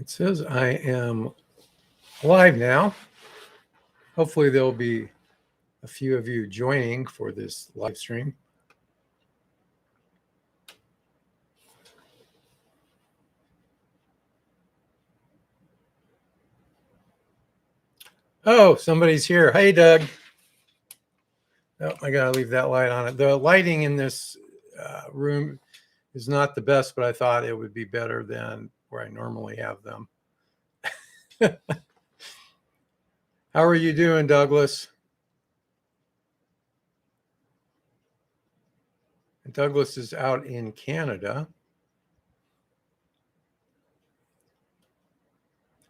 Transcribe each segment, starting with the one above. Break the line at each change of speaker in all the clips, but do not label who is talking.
It says I am live now. Hopefully there'll be a few of you joining for this live stream. Oh, somebody's here. Hey, Doug. Oh, I got to leave that light on. The lighting in this room is not the best, but I thought it would be better than where I normally have them. How are you doing, Douglas? And Douglas is out in Canada.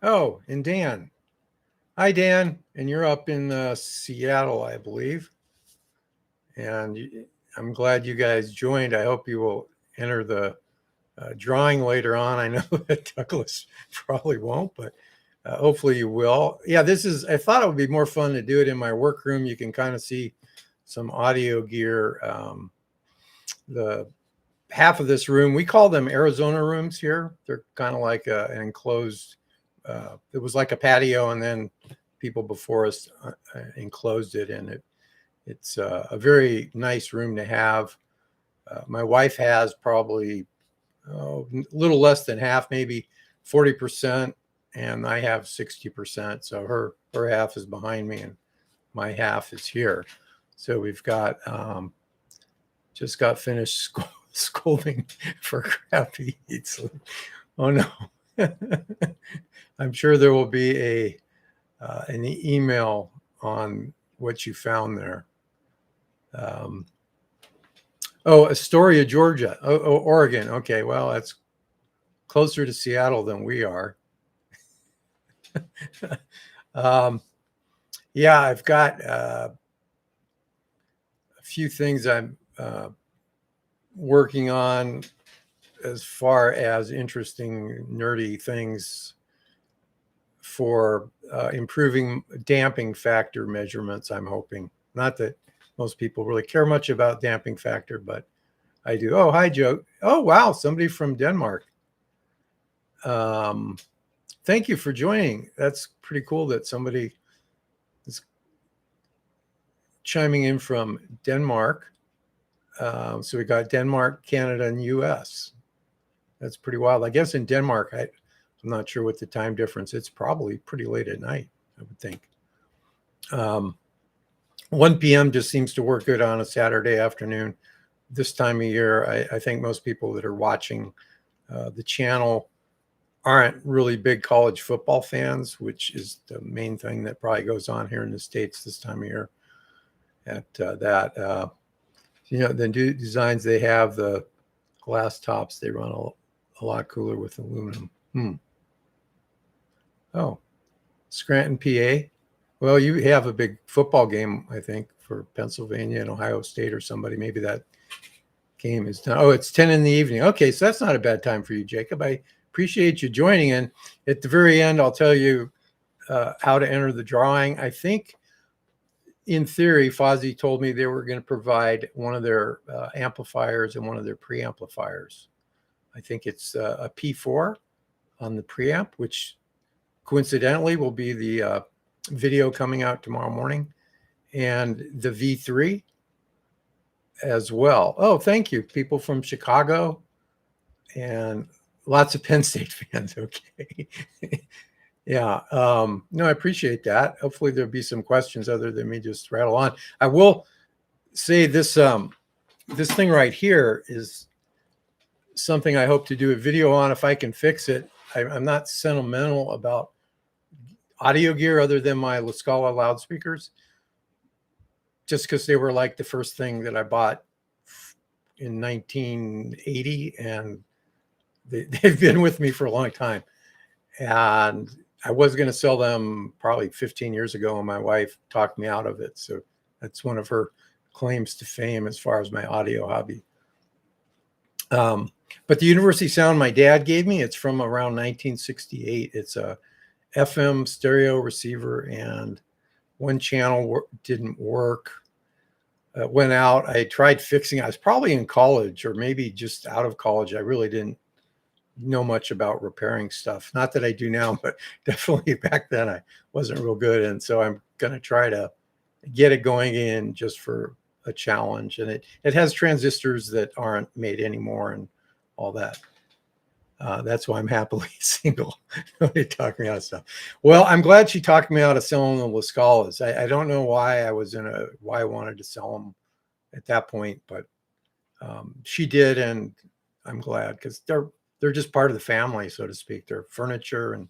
Oh, and Dan. Hi, Dan. And you're up in Seattle, I believe. And I'm glad you guys joined. I hope you will enter the drawing later on. I know that Douglas probably won't, but hopefully you will. Yeah, I thought it would be more fun to do it in my workroom. You can kind of see some audio gear. The half of this room, we call them Arizona rooms here. They're kind of like an enclosed, it was like a patio, and then people before us enclosed it, and it's a very nice room to have. My wife has probably a little less than half, maybe 40%, and I have 60%. So her half is behind me, and my half is here. So we've got just got finished scolding for crappy eats. Oh no! I'm sure there will be an email on what you found there. Astoria, Georgia. Oregon. Okay, well, that's closer to Seattle than we are. Yeah, I've got a few things I'm working on as far as interesting, nerdy things for improving damping factor measurements, I'm hoping. Not that most people really care much about damping factor, but I do. Oh, hi, Joe. Oh, wow. Somebody from Denmark. Thank you for joining. That's pretty cool that somebody is chiming in from Denmark. So we got Denmark, Canada, and US. That's pretty wild. I guess in Denmark, I'm not sure what the time difference. It's probably pretty late at night, I would think. 1 p.m. just seems to work good on a Saturday afternoon. This time of year, I think most people that are watching the channel aren't really big college football fans, which is the main thing that probably goes on here in the States this time of year. At the new designs they have, the glass tops, they run a lot cooler with aluminum. Oh, Scranton, PA. Well, you have a big football game, I think, for Pennsylvania and Ohio State or somebody. Maybe that game is done. Oh, it's 10 in the evening. Okay, so that's not a bad time for you, Jacob. I appreciate you joining. And at the very end, I'll tell you how to enter the drawing. I think, in theory, Fozzie told me they were going to provide one of their amplifiers and one of their preamplifiers. I think it's a P4 on the preamp, which coincidentally will be the video coming out tomorrow morning, and the V3 as well. Oh, thank you. People from Chicago and lots of Penn State fans. Okay. Yeah. No, I appreciate that. Hopefully there'll be some questions other than me just rattle on. I will say this, this thing right here is something I hope to do a video on if I can fix it. I'm not sentimental about audio gear other than my La Scala loudspeakers, just because they were like the first thing that I bought in 1980, and they've been with me for a long time. And I was going to sell them probably 15 years ago, and my wife talked me out of it. So that's one of her claims to fame as far as my audio hobby. But the University Sound my dad gave me, it's from around 1968. It's a FM stereo receiver, and one channel didn't work. Went out. I tried fixing it. I was probably in college or maybe just out of college. I really didn't know much about repairing stuff. Not that I do now, but definitely back then I wasn't real good. And so I'm going to try to get it going in just for a challenge. And it has transistors that aren't made anymore and all that. That's why I'm happily single. Nobody talked me out of stuff. Well, I'm glad she talked me out of selling the Lascalas. I don't know why I wanted to sell them at that point, but she did, and I'm glad because they're just part of the family, so to speak. They're furniture, and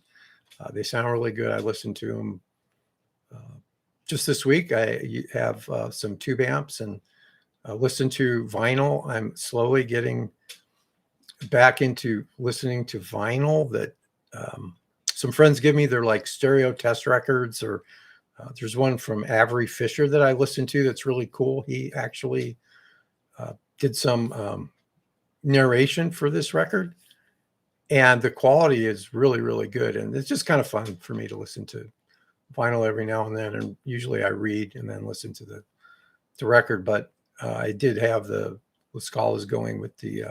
they sound really good. I listened to them just this week. I have some tube amps and listen to vinyl. I'm slowly getting back into listening to vinyl that some friends give me. They're like stereo test records, or there's one from Avery Fisher that I listen to that's really cool. He actually did some narration for this record, and the quality is really, really good. And it's just kind of fun for me to listen to vinyl every now and then. And usually I read and then listen to the record. But I did have the Lascalas going with the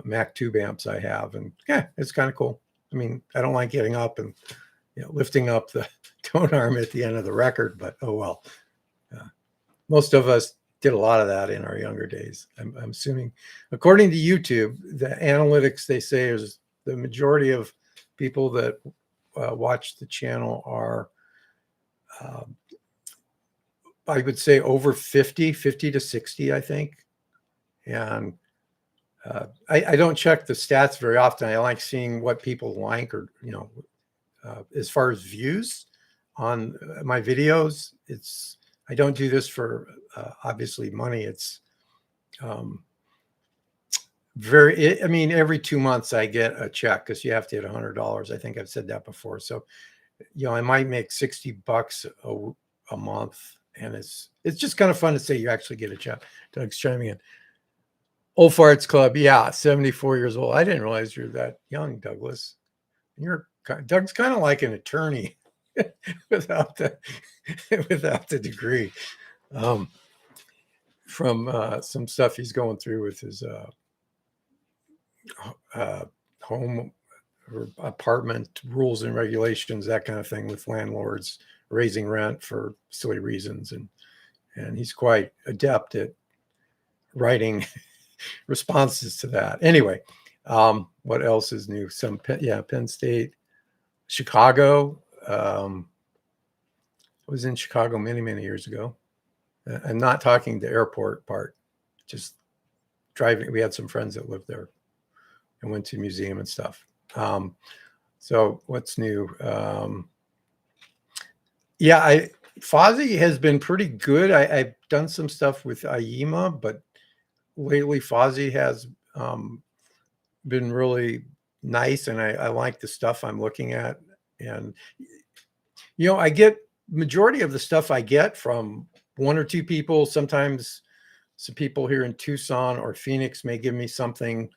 Mac tube amps I have, and yeah, it's kind of cool. I mean, I don't like getting up and lifting up the tone arm at the end of the record, but oh well. Most of us did a lot of that in our younger days. I'm assuming, according to YouTube, the analytics they say is the majority of people that watch the channel are, I would say, over 50 to 60, I think. And I don't check the stats very often. I like seeing what people like, or as far as views on my videos. I don't do this for obviously money. It's every 2 months I get a check because you have to hit $100. I think I've said that before. So I might make $60 a month, and it's just kind of fun to say you actually get a check. Doug's chiming in. Old Farts Club, yeah, 74 years old. I didn't realize you're that young, Douglas. Doug's kind of like an attorney without the degree. From some stuff he's going through with his home or apartment rules and regulations, that kind of thing, with landlords raising rent for silly reasons, and he's quite adept at writing responses to that. Anyway, what else is new? Penn State, Chicago. I was in Chicago many years ago. I'm not talking the airport part, just driving. We had some friends that lived there and went to museum and stuff. So what's new? Fozzy has been pretty good. I've done some stuff with IEMA, but lately Fozzy has been really nice, and I like the stuff I'm looking at. And I get majority of the stuff I get from one or two people. Sometimes some people here in Tucson or Phoenix may give me something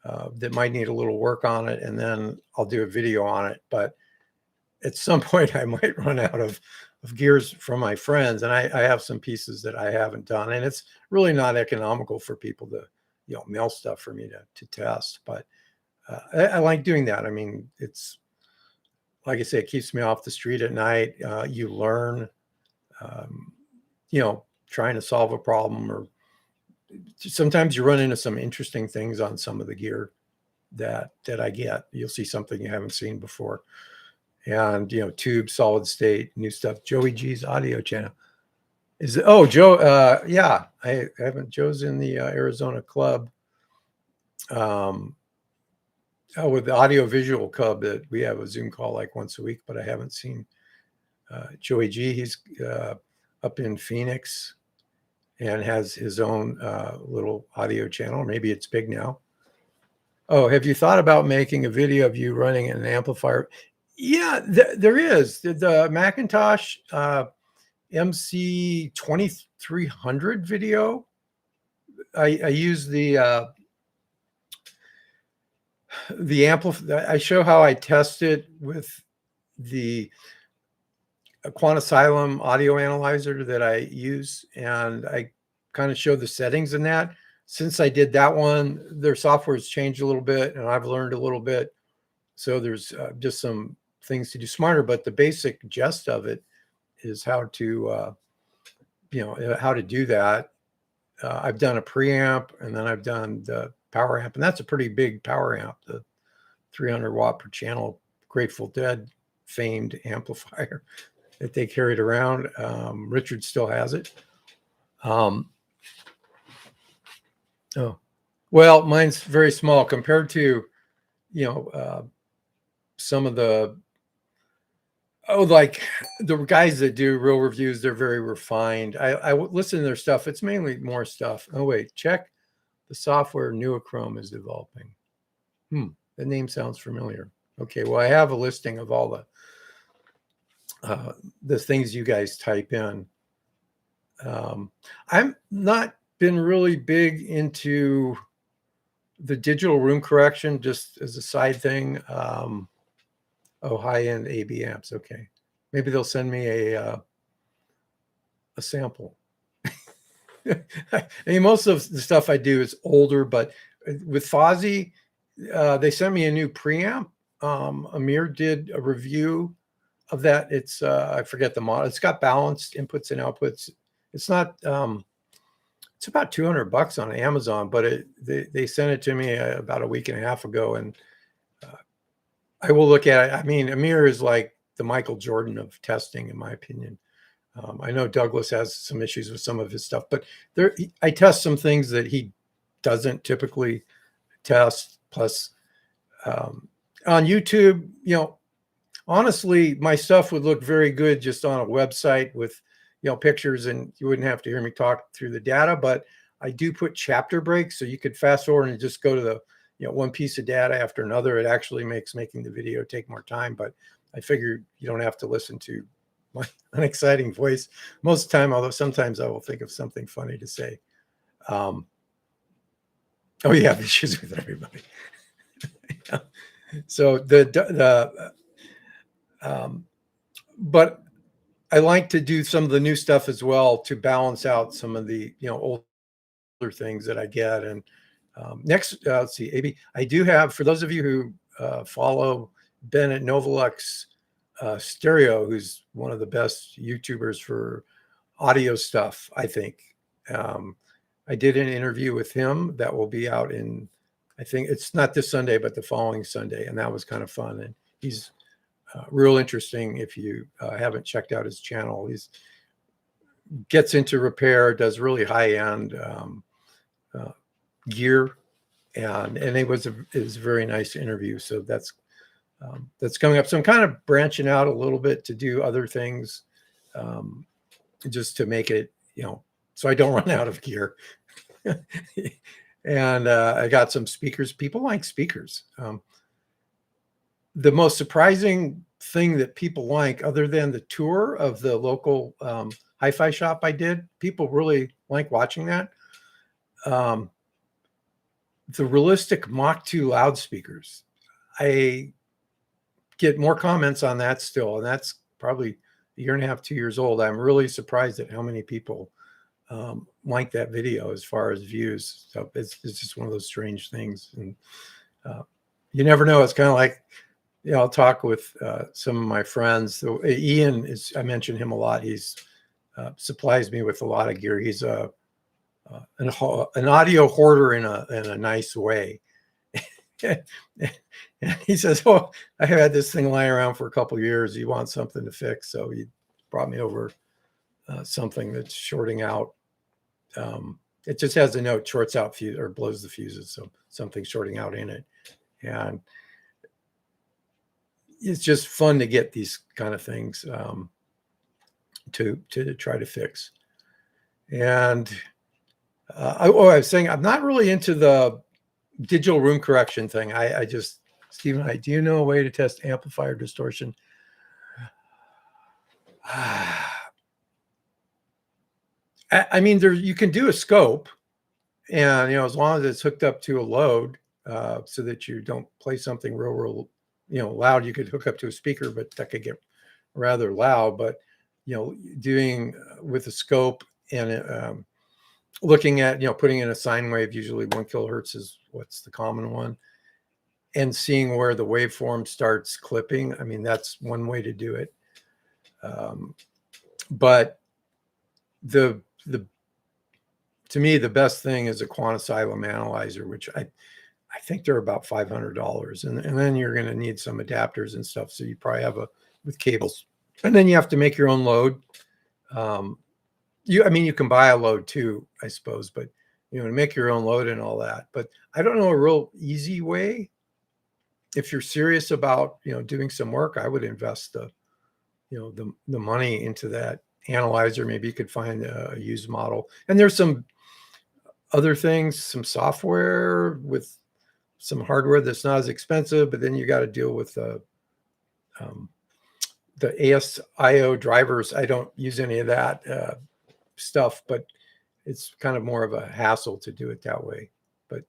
that might need a little work on it, and then I'll do a video on it. But at some point I might run out of gears from my friends, and I have some pieces that I haven't done, and it's really not economical for people to mail stuff for me to test. But I like doing that. I mean, it's like I say, it keeps me off the street at night. You learn, trying to solve a problem, or sometimes you run into some interesting things on some of the gear that I get. You'll see something you haven't seen before. And tube, solid state, new stuff. Joey G's audio channel. Joe? Yeah, I haven't. Joe's in the Arizona club. With the audio visual club, that we have a Zoom call like once a week, but I haven't seen Joey G. He's up in Phoenix and has his own little audio channel. Maybe it's big now. Oh, have you thought about making a video of you running an amplifier? Yeah, there is the Macintosh MC 2300 video. I use the amplifier. I show how I test it with the Quantasylum audio analyzer that I use, and I kind of show the settings in that. since I did that one, their software has changed a little bit, and I've learned a little bit. So there's just some things to do smarter, but the basic gist of it is how to, how to do that. I've done a preamp, and then I've done the power amp, and that's a pretty big power amp, the 300 watt per channel Grateful Dead famed amplifier that they carried around. Richard still has it. Oh, well, mine's very small compared to, some of the, like the guys that do real reviews. They're very refined. I listen to their stuff. It's mainly more stuff. Oh, wait, check the software Neochrome is developing. The name sounds familiar. Okay, well, I have a listing of all the things you guys type in. I'm not been really big into the digital room correction, just as a side thing. High-end AB amps. Okay, maybe they'll send me a sample. I mean, most of the stuff I do is older, but with Fozzy, they sent me a new preamp. Amir did a review of that. It's I forget the model. It's got balanced inputs and outputs. It's not. It's about $200 on Amazon, but they sent it to me about a week and a half ago, and I will look at it. I mean, Amir is like the Michael Jordan of testing, in my opinion. I know Douglas has some issues with some of his stuff, but I test some things that he doesn't typically test. Plus, on YouTube, honestly, my stuff would look very good just on a website with, pictures, and you wouldn't have to hear me talk through the data. But I do put chapter breaks, so you could fast forward and just go to the, one piece of data after another. It actually makes making the video take more time, but I figure you don't have to listen to my unexciting voice most of the time, although sometimes I will think of something funny to say. Oh, you have issues with everybody. So but I like to do some of the new stuff as well to balance out some of the, older things that I get. And next, let's see, AB, I do have, for those of you who follow Bennett Novolux Stereo, who's one of the best YouTubers for audio stuff, I think. I did an interview with him that will be out in, I think it's not this Sunday, but the following Sunday. And that was kind of fun. And he's real interesting. If you haven't checked out his channel, he's gets into repair, does really high-end gear, and it was a very nice interview. So that's coming up. So I'm kind of branching out a little bit to do other things, just to make it, so I don't run out of gear. And I got some speakers. People like speakers. The most surprising thing that people like, other than the tour of the local hi-fi shop I did, people really like watching that. The Realistic Mach 2 loudspeakers. I get more comments on that still, and that's probably a year and a half, 2 years old. I'm really surprised at how many people like that video as far as views. So it's just one of those strange things. And you never know. It's kind of like, I'll talk with some of my friends. So Ian I mentioned him a lot. He's supplies me with a lot of gear. He's an audio hoarder in a nice way. And he says, "Oh, I had this thing lying around for a couple of years. You want something to fix?" So he brought me over something that's shorting out. It just has a note, shorts out fuse or blows the fuses. So something's shorting out in it. And it's just fun to get these kind of things to try to fix. And I was saying, I'm not really into the digital room correction thing. I just, Stephen, do you know a way to test amplifier distortion? I mean, you can do a scope, and as long as it's hooked up to a load, so that you don't play something real loud. You could hook up to a speaker, but that could get rather loud. But doing with a scope and looking at, putting in a sine wave, usually 1 kilohertz is what's the common one, and seeing where the waveform starts clipping. I mean, that's one way to do it. But the to me, the best thing is a QuantaSilem analyzer, which I think they're about $500, and then you're going to need some adapters and stuff. So you probably have with cables, and then you have to make your own load. You can buy a load too, I suppose, but to make your own load and all that. But I don't know a real easy way. If you're serious about doing some work, I would invest the money into that analyzer. Maybe you could find a used model, and there's some other things, some software with some hardware that's not as expensive, but then you got to deal with the ASIO drivers. I don't use any of that stuff, but it's kind of more of a hassle to do it that way. But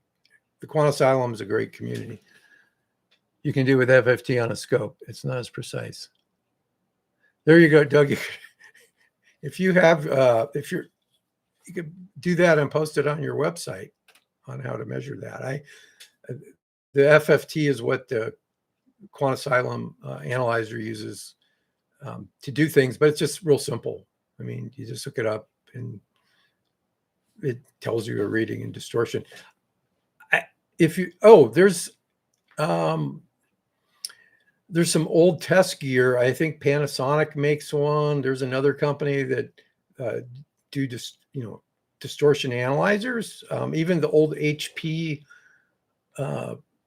the QuantaSilem is a great community. You can do with FFT on a scope. It's not as precise. There you go, Doug. If you have, you could do that and post it on your website on how to measure that. The FFT is what the QuantaSilem analyzer uses to do things, but it's just real simple. I mean, you just look it up and it tells you a reading and distortion. There's some old test gear. I think Panasonic makes one. There's another company that do distortion analyzers. Even the old HP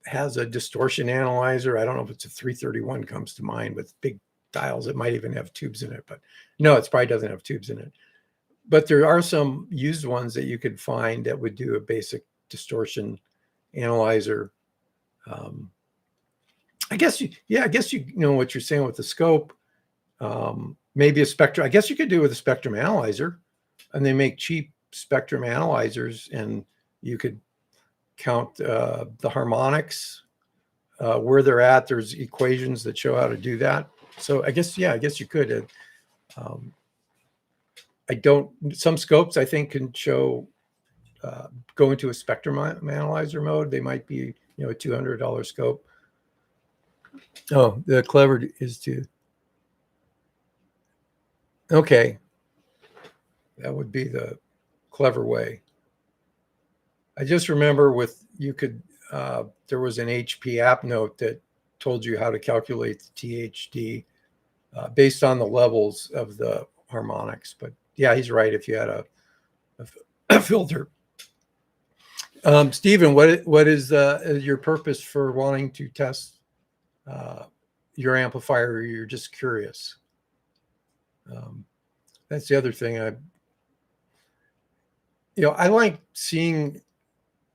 has a distortion analyzer. I don't know if it's a 331 comes to mind with big dials. It might even have tubes in it, but no, it probably doesn't have tubes in it. But there are some used ones that you could find that would do a basic distortion analyzer. I guess you know what you're saying with the scope. Maybe a spectrum. I guess you could do it with a spectrum analyzer, and they make cheap spectrum analyzers, and you could count the harmonics where they're at. There's equations that show how to do that. So I guess you could. Some scopes I think can show go into a spectrum analyzer mode. They might be a $200 scope. Oh, the clever is too. Okay. That would be the clever way. I just remember there was an HP app note that told you how to calculate the THD based on the levels of the harmonics. But yeah, he's right. If you had a filter. Stephen, what is your purpose for wanting to test your amplifier? Or you're just curious? That's the other thing. I like seeing.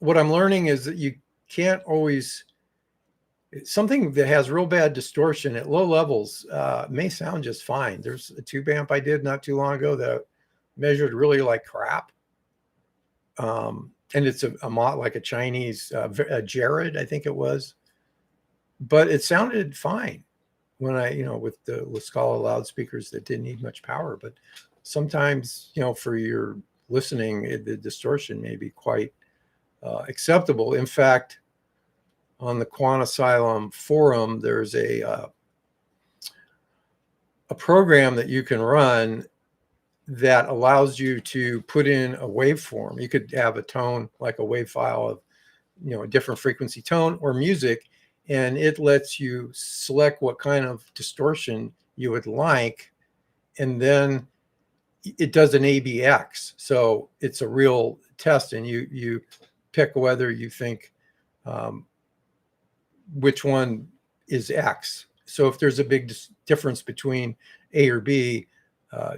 What I'm learning is that you can't always. Something that has real bad distortion at low levels may sound just fine. There's a tube amp I did not too long ago that measured really like crap. And it's a mod like a Chinese a Jared, I think it was, but it sounded fine when with the La Scala loudspeakers that didn't need much power. But sometimes, for your listening, the distortion may be quite acceptable. In fact, on the QuantaSilem forum, there's a program that you can run that allows you to put in a waveform. You could have a tone, like a wave file of, a different frequency tone or music, and it lets you select what kind of distortion you would like, and then it does an ABX. So it's a real test, and you pick whether you think which one is X. So if there's a big difference between A or B,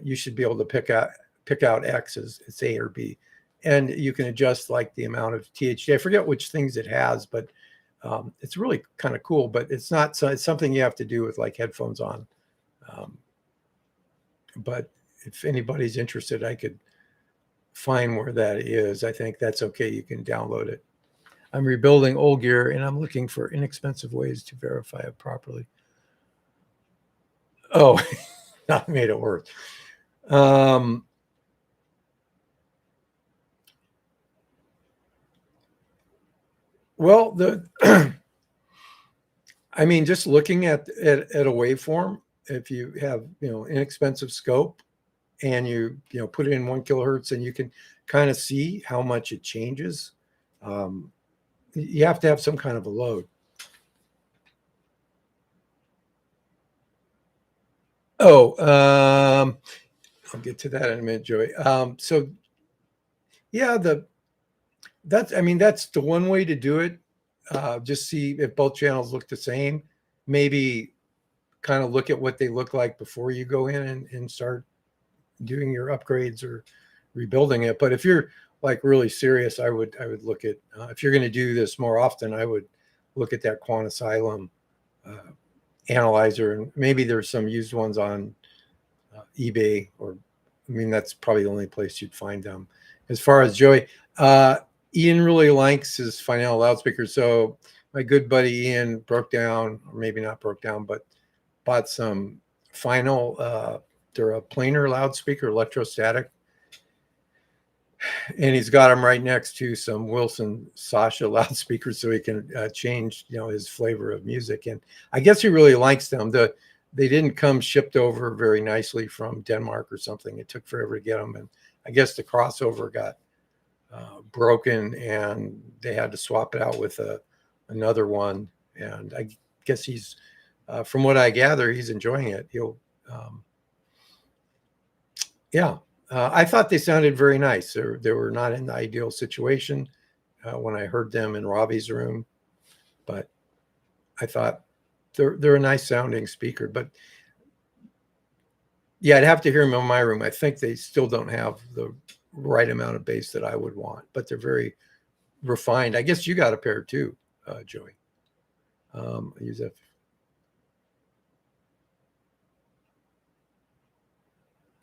you should be able to pick out X as it's A or B, and you can adjust like the amount of THD. I forget which things it has, but it's really kind of cool. But it's not. It's something you have to do with like headphones on. But if anybody's interested, I could find where that is. I think that's okay. You can download it. I'm rebuilding old gear, and I'm looking for inexpensive ways to verify it properly. Oh, not made it work. Well, I mean, just looking at a waveform, if you have, inexpensive scope and you put it in 1 kilohertz and you can kind of see how much it changes. You have to have some kind of a load. Oh, I'll get to that in a minute, Joey. So yeah, that's the one way to do it. Just see if both channels look the same. Maybe kind of look at what they look like before you go in and start doing your upgrades or rebuilding it. But if you're like really serious, I would look at, if you're going to do this more often, I would look at that Quantasylum analyzer, and maybe there's some used ones on eBay, or I mean that's probably the only place you'd find them. As far as Joey, Ian really likes his Finell loudspeaker. So my good buddy Ian broke down, or maybe not broke down, but bought some Finell. They're a planar loudspeaker, electrostatic, and he's got them right next to some Wilson Sasha loudspeakers, so he can change, his flavor of music. And I guess he really likes them. They didn't come shipped over very nicely from Denmark or something. It took forever to get them, and I guess the crossover got broken, and they had to swap it out with another one. And I guess he's, from what I gather, he's enjoying it. Yeah. I thought they sounded very nice. They were not in the ideal situation when I heard them in Robbie's room, but I thought they're a nice sounding speaker. But yeah, I'd have to hear them in my room. I think they still don't have the right amount of bass that I would want, but they're very refined. I guess you got a pair too, Joey. I use that.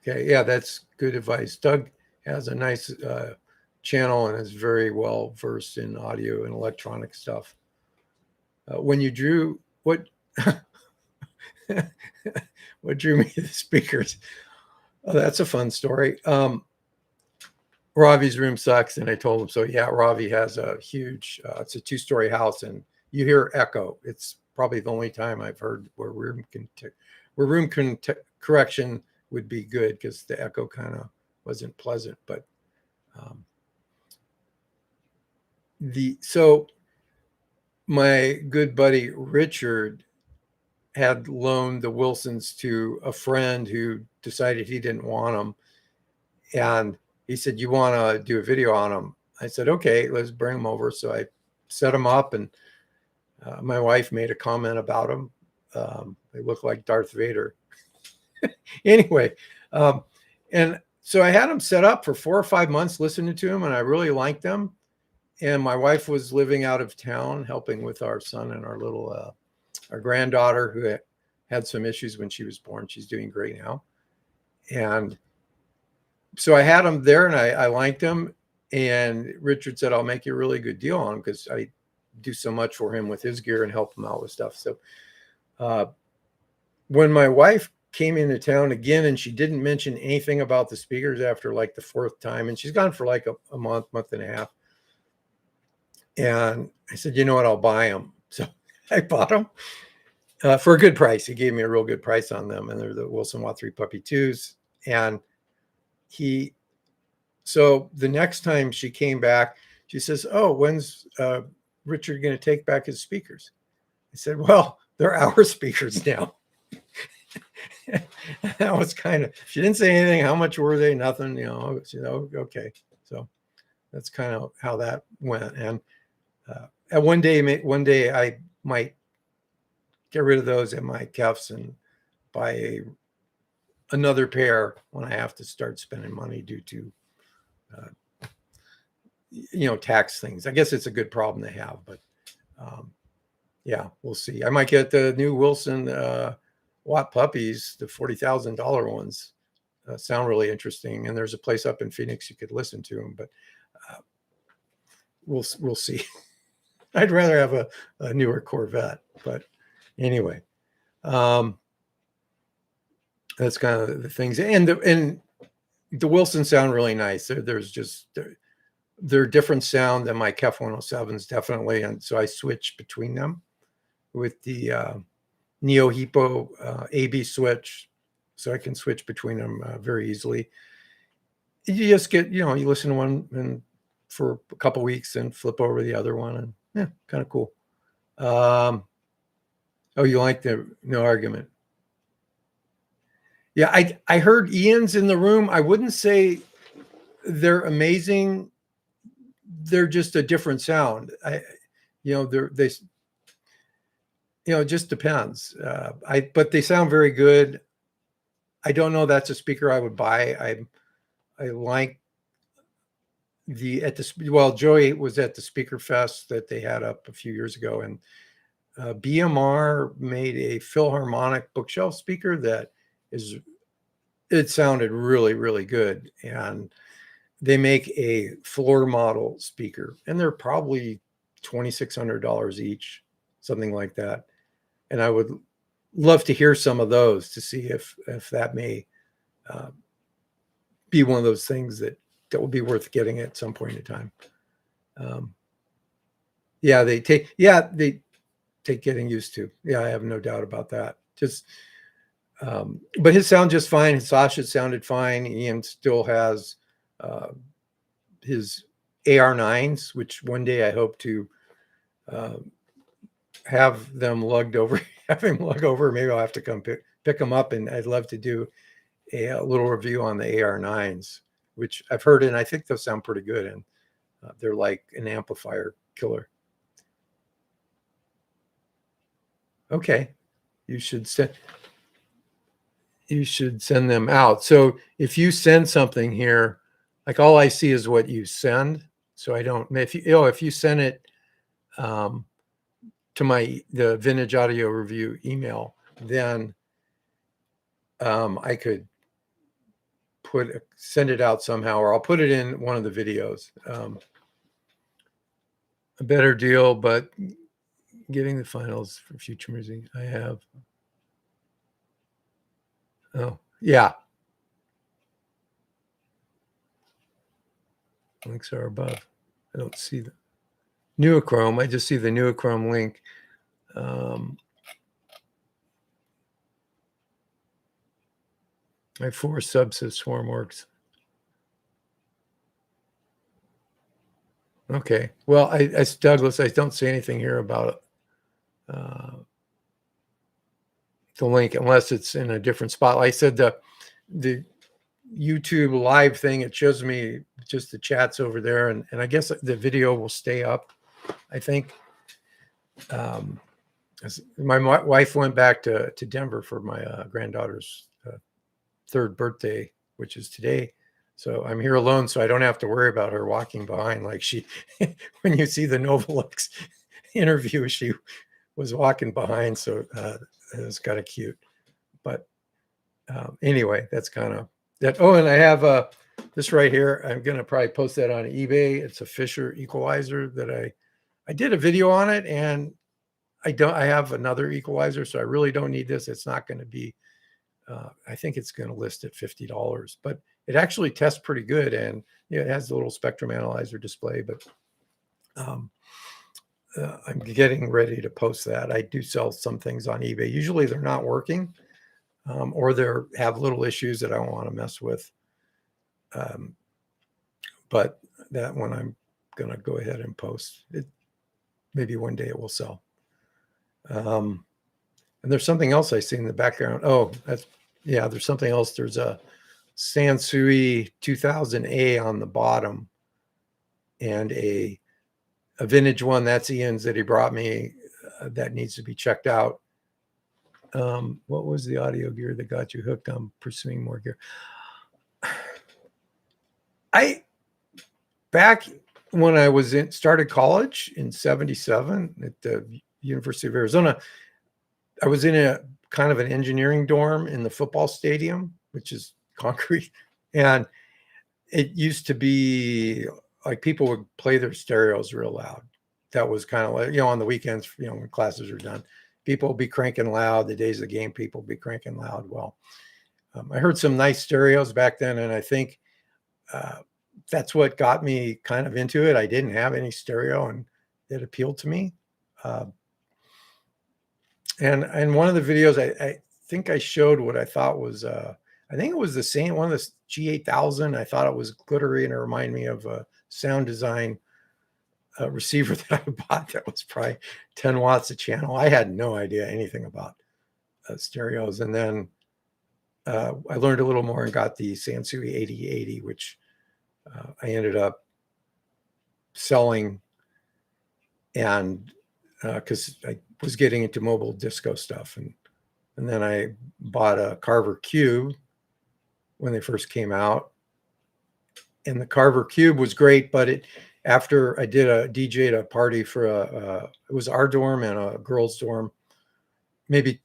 Okay, yeah, that's good advice. Doug has a nice channel and is very well versed in audio and electronic stuff. When you drew, what drew me to the speakers? Oh, that's a fun story. Ravi's room sucks, and I told him so. Yeah, Ravi has a huge, it's a 2-story house, and you hear echo. It's probably the only time I've heard where room correction would be good, because the echo kind of wasn't pleasant. But so my good buddy Richard had loaned the Wilsons to a friend who decided he didn't want them, and he said, "You want to do a video on them?" I said, "Okay, let's bring them over." So I set them up, and my wife made a comment about them. They look like Darth Vader. Anyway, and so I had them set up for 4 or 5 months listening to them, and I really liked them. And my wife was living out of town helping with our son and our little our granddaughter, who had some issues when she was born. She's doing great now. And so I had them there, and I liked them. And Richard said, "I'll make you a really good deal on them," because I do so much for him with his gear and help him out with stuff. So when my wife came into town again, and she didn't mention anything about the speakers after like the 4th time, and she's gone for like a month and a half. And I said, "You know what? I'll buy them." So I bought them for a good price. He gave me a real good price on them, and they're the Wilson Watt 3 Puppy 2s. And so the next time she came back, she says, "Oh, when's Richard going to take back his speakers?" I said, "Well, they're our speakers now." That was kind of, she didn't say anything. How much were they? Nothing, okay. So that's kind of how that went. And one day I might get rid of those in my cuffs and buy another pair when I have to start spending money due to tax things. I guess it's a good problem to have, but yeah, we'll see. I might get the new Wilson Watt puppies, the $40,000 ones. Sound really interesting, and there's a place up in Phoenix you could listen to them, but we'll see. I'd rather have a newer Corvette, but anyway, that's kind of the things. And the Wilsons sound really nice. There's just they're different sound than my KEF 107s, definitely. And so I switch between them with the Neo Hippo AB switch. So I can switch between them very easily. You just get, you listen to one and for a couple weeks and flip over the other one, and yeah, kind of cool. Oh, you like the No Argument? Yeah, I heard Ian's in the room. I wouldn't say they're amazing. They're just a different sound. They it just depends. But they sound very good. I don't know. That's a speaker I would buy. I like Joey was at the Speaker Fest that they had up a few years ago, and BMR made a Philharmonic bookshelf speaker it sounded really, really good. And they make a floor model speaker, and they're probably $2,600 each, something like that. And I would love to hear some of those to see if that may be one of those things that will be worth getting at some point in time. They take getting used to. Yeah, I have no doubt about that. But his sound just fine. Sasha sounded fine. Ian still has his AR9s, which one day I hope to have them lugged over. Have him lug over. Maybe I'll have to come pick them up, and I'd love to do a little review on the AR9s, which I've heard, and I think they'll sound pretty good. And they're like an amplifier killer. Okay, you should send them out. So if you send something here, like all I see is what you send. So I don't. If you send it to the Vintage Audio Review email, then I could send it out somehow, or I'll put it in one of the videos. A better deal, but getting the finals for Future Music, I have. Oh, yeah. Links are above. I don't see the Neochrome. I just see the Neochrome link. I have 4 subs of SwarmWorks. Okay. Well, Douglas, I don't see anything here about the link unless it's in a different spot. Like I said, the YouTube live thing, it shows me just the chats over there, and I guess the video will stay up, I think. My wife went back to Denver for my granddaughter's 3rd birthday, which is today. So I'm here alone, so I don't have to worry about her walking behind like she, when you see the Novolux interview, she was walking behind. So it was kind of cute. But anyway, that's kind of that. Oh, and I have this right here. I'm going to probably post that on eBay. It's a Fisher equalizer that I did a video on it, and I have another equalizer, so I really don't need this. It's not going to be, I think it's going to list at $50, but it actually tests pretty good. And it has a little spectrum analyzer display, but I'm getting ready to post that. I do sell some things on eBay. Usually they're not working, or they have little issues that I don't want to mess with. But that one I'm going to go ahead and post it. Maybe one day it will sell. And there's something else I see in the background. Oh, there's something else. There's a Sansui 2000A on the bottom, and a vintage one. That's Ian's that he brought me. That needs to be checked out. What was the audio gear that got you hooked on pursuing more gear? Back when I started college in 77 at the University of Arizona, I was in a kind of an engineering dorm in the football stadium, which is concrete. And it used to be like people would play their stereos real loud. That was kind of like, on the weekends, when classes are done, people would be cranking loud. The days of the game, people would be cranking loud. Well, I heard some nice stereos back then. And I think that's what got me kind of into it. I didn't have any stereo, and it appealed to me. Uh, and one of the videos, I think I showed what I thought was, I think it was the same one, of the G8000. I thought it was glittery, and it reminded me of a Sound Design receiver that I bought that was probably 10 watts a channel. I had no idea anything about stereos. And then I learned a little more and got the Sansui 8080, which I ended up selling, and because I was getting into mobile disco stuff, and then I bought a Carver Cube when they first came out, and the Carver Cube was great, but after I did a DJ at a party for it was our dorm and a girls' dorm, maybe,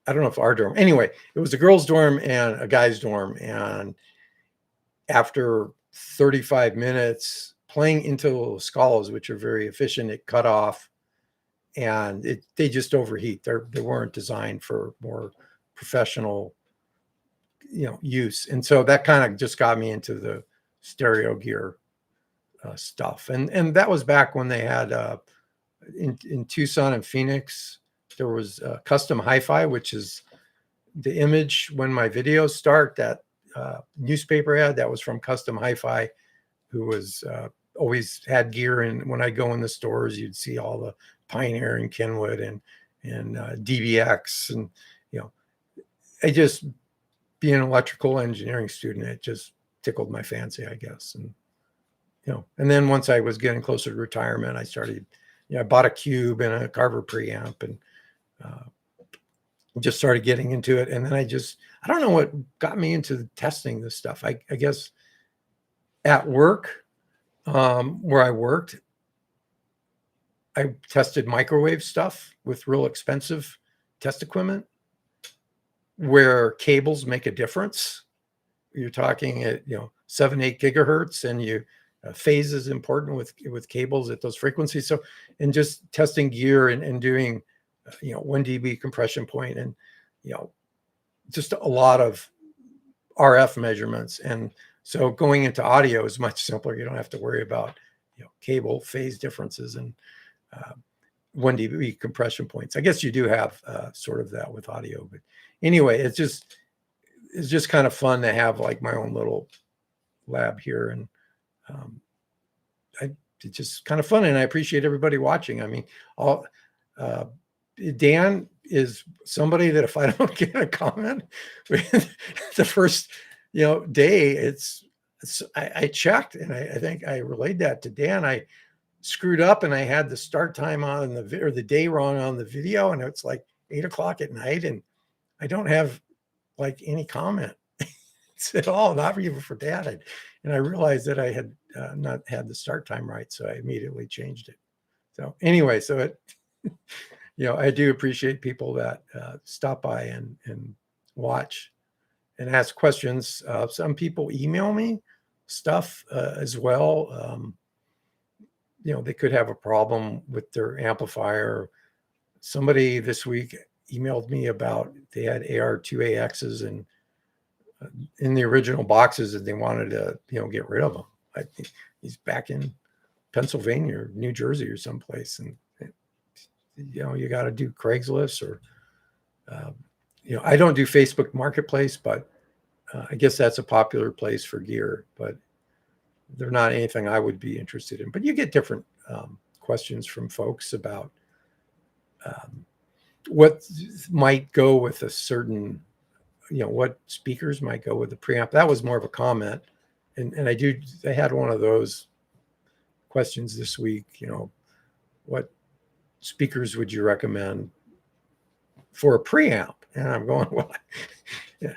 I don't know if our dorm. Anyway, it was a girls' dorm and a guys' dorm, and after 35 minutes playing into the scalas, which are very efficient, it cut off, and they just overheat. They weren't designed for more professional, use. And so that kind of just got me into the stereo gear stuff. And that was back when they had in Tucson and Phoenix, there was Custom Hi-Fi, which is the image when my videos start, that newspaper ad that was from Custom Hi-Fi, who was always had gear. And when I go in the stores, you'd see all the Pioneer and Kenwood and DBX. And, I just, being an electrical engineering student, it just tickled my fancy, I guess. And, and then once I was getting closer to retirement, I started, I bought a Cube and a Carver preamp, and just started getting into it. And then I don't know what got me into testing this stuff. I guess at work, where I worked, I tested microwave stuff with real expensive test equipment where cables make a difference. You're talking at 7-8 gigahertz, and phase is important with cables at those frequencies. So, and just testing gear and doing 1 dB compression point, and just a lot of RF measurements. And so going into audio is much simpler. You don't have to worry about cable phase differences and 1 dB compression points. I guess you do have sort of that with audio, but anyway, it's just kind of fun to have like my own little lab here. And it's just kind of fun, and I appreciate everybody watching. I mean, Dan is somebody that if I don't get a comment the first day, I checked, and I think I relayed that to Dan. I screwed up, and I had the start time on the day wrong on the video, and it's like 8 o'clock at night, and I don't have like any comment at all, not even for Dan. And I realized that I had not had the start time right, so I immediately changed it. So anyway, I do appreciate people that stop by and watch and ask questions. Some people email me stuff as well. They could have a problem with their amplifier. Somebody this week emailed me about they had AR2AXs and in the original boxes, and they wanted to get rid of them. I think he's back in Pennsylvania or New Jersey or someplace, and you got to do Craigslist or I don't do Facebook Marketplace, but I guess that's a popular place for gear, but they're not anything I would be interested in. But you get different questions from folks about what might go with a certain, what speakers might go with the preamp. That was more of a comment. And I had one of those questions this week, what speakers would you recommend for a preamp? And I'm going, well, yeah,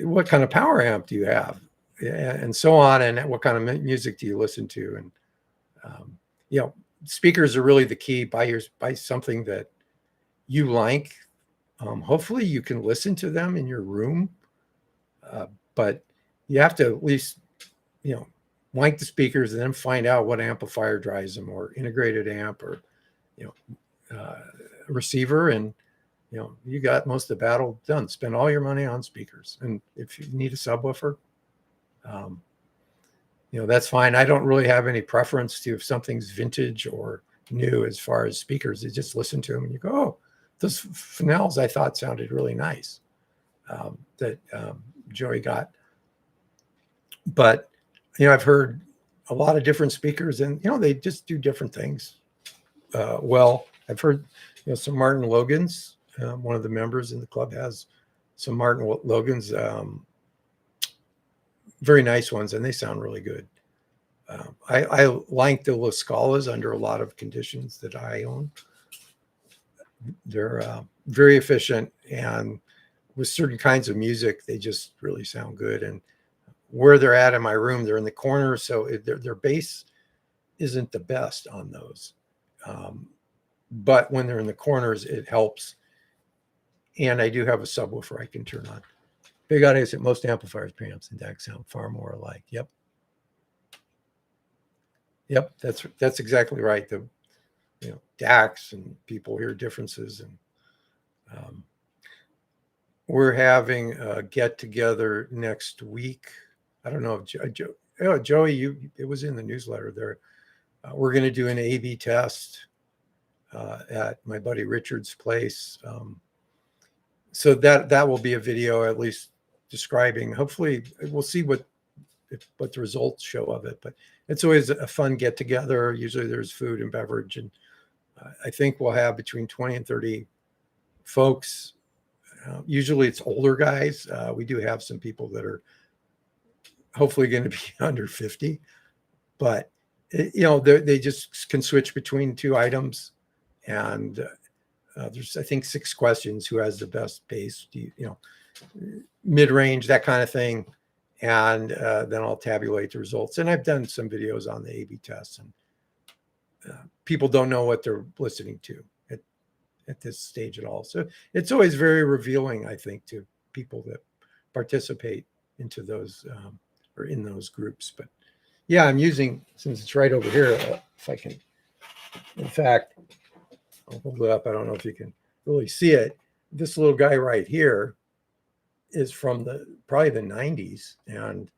what kind of power amp do you have? And so on. And what kind of music do you listen to? And, speakers are really the key. Buy something that you like. Hopefully you can listen to them in your room. But you have to at least, like the speakers, and then find out what amplifier drives them, or integrated amp, or, receiver. And, you got most of the battle done. Spend all your money on speakers. And if you need a subwoofer, that's fine. I don't really have any preference to if something's vintage or new as far as speakers. You just listen to them and you go, oh, those Fenells I thought sounded really nice, that Joey got. But, I've heard a lot of different speakers, and, they just do different things. Well, I've heard, some Martin Logans. One of the members in the club has some Martin Logans, very nice ones, and they sound really good. I like the La Scalas under a lot of conditions that I own. They're very efficient, and with certain kinds of music, they just really sound good. And where they're at in my room, they're in the corner, so their bass isn't the best on those. But when they're in the corners, it helps. And I do have a subwoofer I can turn on. Big audience at most amplifiers, preamps, and DACs sound far more alike. Yep, that's exactly right. The DACs, and people hear differences, and we're having a get together next week. I don't know if Joey, it was in the newsletter there. We're going to do an A/B test at my buddy Richard's place. So that will be a video at least describing. Hopefully, we'll see what the results show of it. But it's always a fun get together. Usually, there's food and beverage, and I think we'll have between 20 and 30 folks. Usually, it's older guys. We do have some people that are hopefully going to be under 50, but they just can switch between two items, and there's, I think, 6 questions. Who has the best bass? Mid-range, that kind of thing. And then I'll tabulate the results. And I've done some videos on the A/B tests, and people don't know what they're listening to at this stage at all. So it's always very revealing, I think, to people that participate into those or in those groups. But yeah, I'm using, since it's right over here, if I can, in fact, I'll hold it up. I don't know if you can really see it. This little guy right here is from probably the 90s, and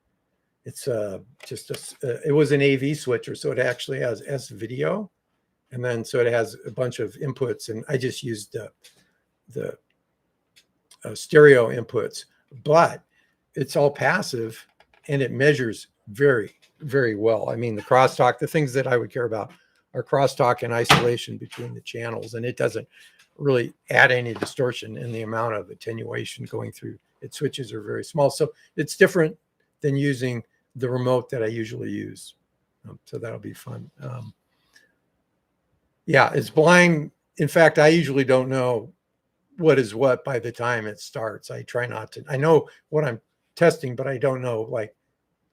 it's it was an AV switcher, so it actually has S video, and then so it has a bunch of inputs, and I just used the stereo inputs, but it's all passive, and it measures very, very well. I mean, the crosstalk, the things that I would care about are crosstalk and isolation between the channels, and it doesn't really add any distortion, in the amount of attenuation going through its switches are very small. So it's different than using the remote that I usually use. So that'll be fun. Yeah, it's blind. In fact, I usually don't know what is what by the time it starts. I try not to. I know what I'm testing, but I don't know like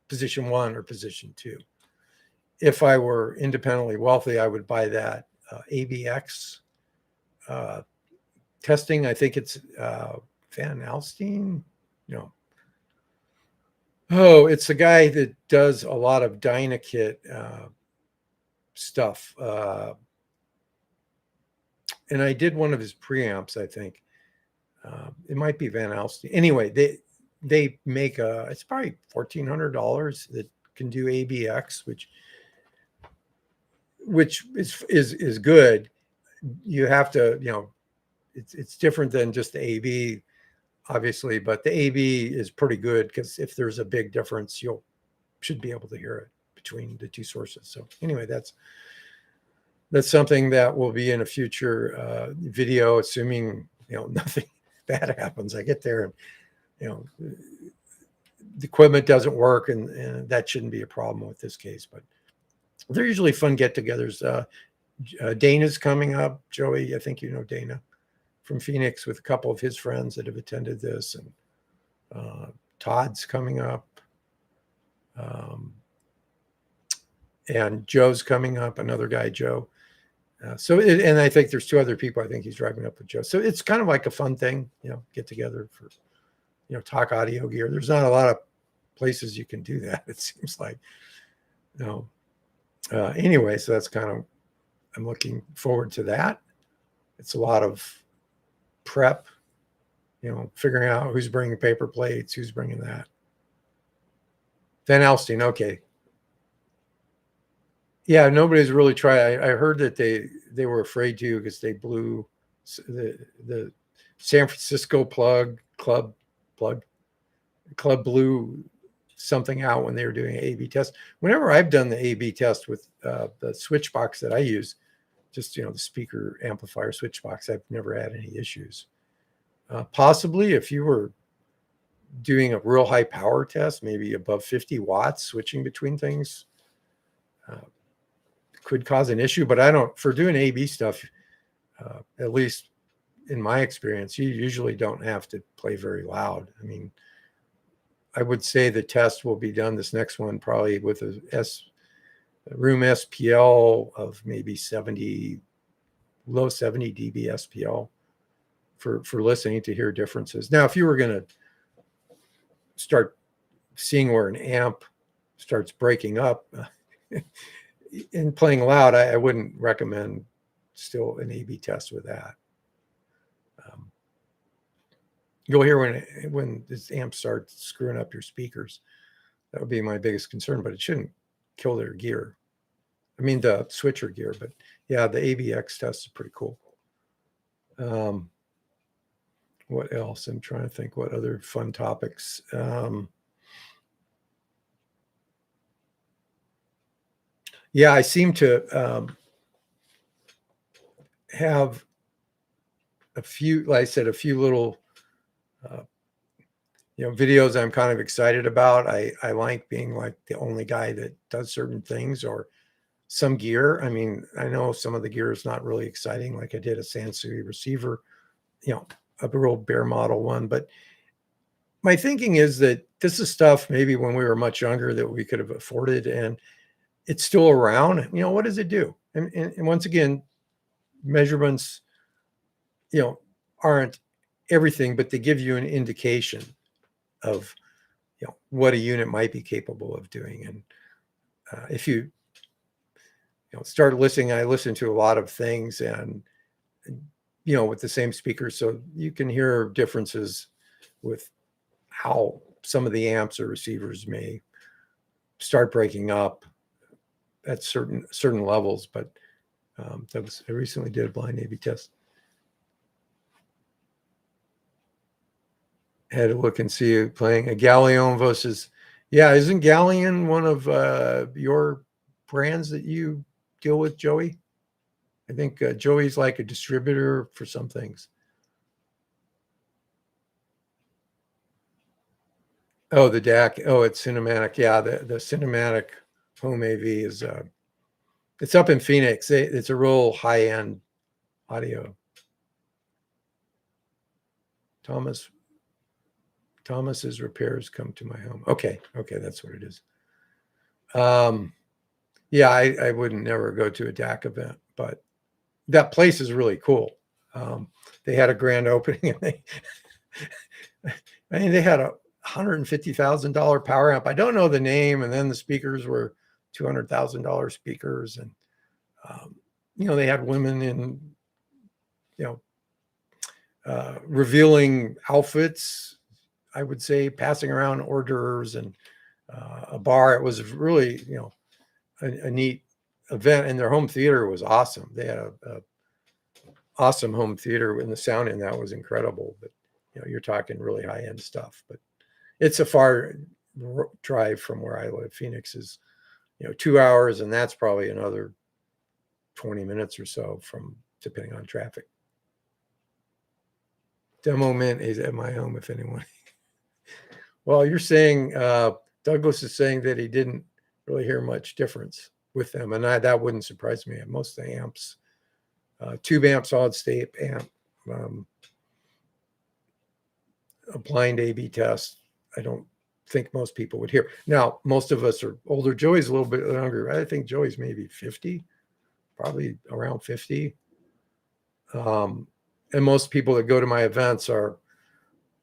position 1 or position 2. If I were independently wealthy, I would buy that ABX testing. I think it's Van Alstyne. No. Oh, it's a guy that does a lot of Dynakit stuff. And I did one of his preamps, I think. It might be Van Alstyne. Anyway, they make it's probably $1,400 that can do ABX, which is good. You have to, it's different than just the AB, obviously, but the AB is pretty good, because if there's a big difference, you should be able to hear it between the two sources. So anyway, that's something that will be in a future video, assuming nothing bad happens. I get there and the equipment doesn't work, and that shouldn't be a problem with this case. But they're usually fun get-togethers. Dana's coming up. Joey, I think you know Dana from Phoenix, with a couple of his friends that have attended this, and Todd's coming up, and Joe's coming up. Another guy, Joe. And I think there's 2 other people. I think he's driving up with Joe. So it's kind of like a fun thing, get together for, talk audio gear. There's not a lot of places you can do that, it seems like. Anyway, so that's kind of, I'm looking forward to that. It's a lot of prep, figuring out who's bringing paper plates, who's bringing that. Van Alstyne, okay. Yeah, nobody's really tried. I heard that they were afraid to because they blew the San Francisco plug club blew something out when they were doing an A/B test. Whenever I've done the A/B test with the switch box that I use, just the speaker amplifier switch box, I've never had any issues. Possibly if you were doing a real high power test, maybe above 50 watts, switching between things could cause an issue. But I don't, for doing A/B stuff, at least in my experience, you usually don't have to play very loud. I mean, I would say the test will be done, this next one, probably with a room SPL of maybe 70, low 70 dB SPL for listening to hear differences. Now, if you were going to start seeing where an amp starts breaking up and playing loud, I wouldn't recommend still an A/B test with that. You'll hear when this amp starts screwing up your speakers. That would be my biggest concern, but it shouldn't kill their gear. I mean, the switcher gear, but yeah, the ABX test is pretty cool. What else? I'm trying to think what other fun topics. Yeah, I seem to have a few, like I said, a few little videos I'm kind of excited about. I like being like the only guy that does certain things, or some gear. I mean, I know some of the gear is not really exciting. Like I did a Sansui receiver, a real bare model one. But my thinking is that this is stuff maybe when we were much younger that we could have afforded, and it's still around. What does it do? And once again, measurements, aren't everything, but they give you an indication of what a unit might be capable of doing. And if you start listening, I listen to a lot of things, and with the same speaker, so you can hear differences with how some of the amps or receivers may start breaking up at certain levels. But I recently did a blind A/B test. Had to look and see you playing a Galleon versus, isn't Galleon one of your brands that you deal with, Joey? I think Joey's like a distributor for some things. Oh, the DAC. Oh, it's Cinematic. Yeah, the Cinematic Home AV is it's up in Phoenix. It's a real high-end audio. Thomas's repairs come to my home. Okay, that's what it is. Yeah, I wouldn't never go to a DAC event, but that place is really cool. They had a grand opening, and they had a $150,000 power amp. I don't know the name, and then the speakers were $200,000 speakers, and they had women in revealing outfits, I would say, passing around hors d'oeuvres, and a bar. It was really a neat event, and their home theater was awesome. They had a awesome home theater, and the sound in that was incredible. But you're talking really high-end stuff. But it's a far drive from where I live. Phoenix is 2 hours, and that's probably another 20 minutes or so, from depending on traffic. Demo Mint is at my home, if anyone. Well, you're saying Douglas is saying that he didn't really hear much difference with them, and that wouldn't surprise me. Most of the amps, tube amp, solid state amp, a blind A/B test, I don't think most people would hear. Now, most of us are older. Joey's a little bit younger. I think Joey's maybe 50, probably around 50. And most people that go to my events are